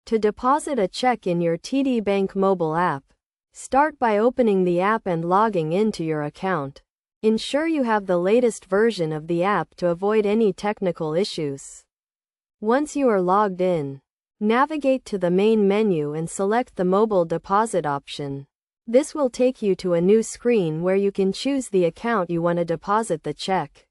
To deposit a check in your TD Bank mobile app, start by opening the app and logging into your account. Ensure you have the latest version of the app to avoid any technical issues. Once you are logged in, navigate to the main menu and select the mobile deposit option. This will take you to a new screen where you can choose the account you want to deposit the check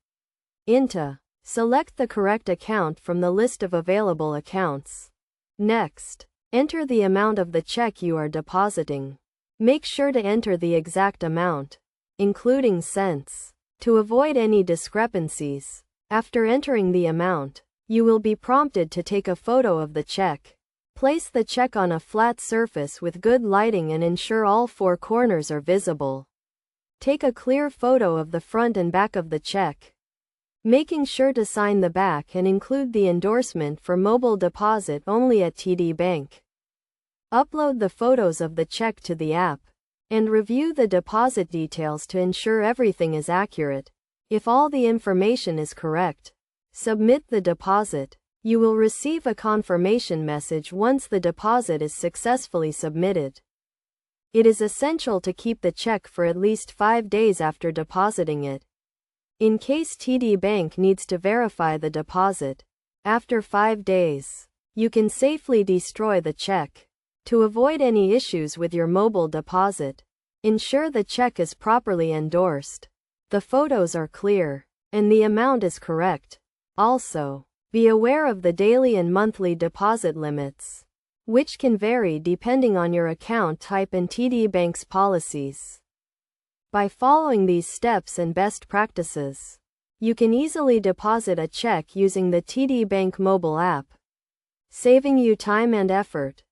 into. Select the correct account from the list of available accounts. Next, enter the amount of the check you are depositing. Make sure to enter the exact amount, including cents, to avoid any discrepancies. After entering the amount, you will be prompted to take a photo of the check. Place the check on a flat surface with good lighting and ensure all four corners are visible. Take a clear photo of the front and back of the check, making sure to sign the back and include the endorsement for mobile deposit only at TD Bank. Upload the photos of the check to the app, and review the deposit details to ensure everything is accurate. If all the information is correct, submit the deposit. You will receive a confirmation message once the deposit is successfully submitted. It is essential to keep the check for at least 5 days after depositing it, in case TD Bank needs to verify the deposit. After 5 days, you can safely destroy the check. To avoid any issues with your mobile deposit, ensure the check is properly endorsed, the photos are clear, and the amount is correct. Also, be aware of the daily and monthly deposit limits, which can vary depending on your account type and TD Bank's policies. By following these steps and best practices, you can easily deposit a check using the TD Bank mobile app, saving you time and effort.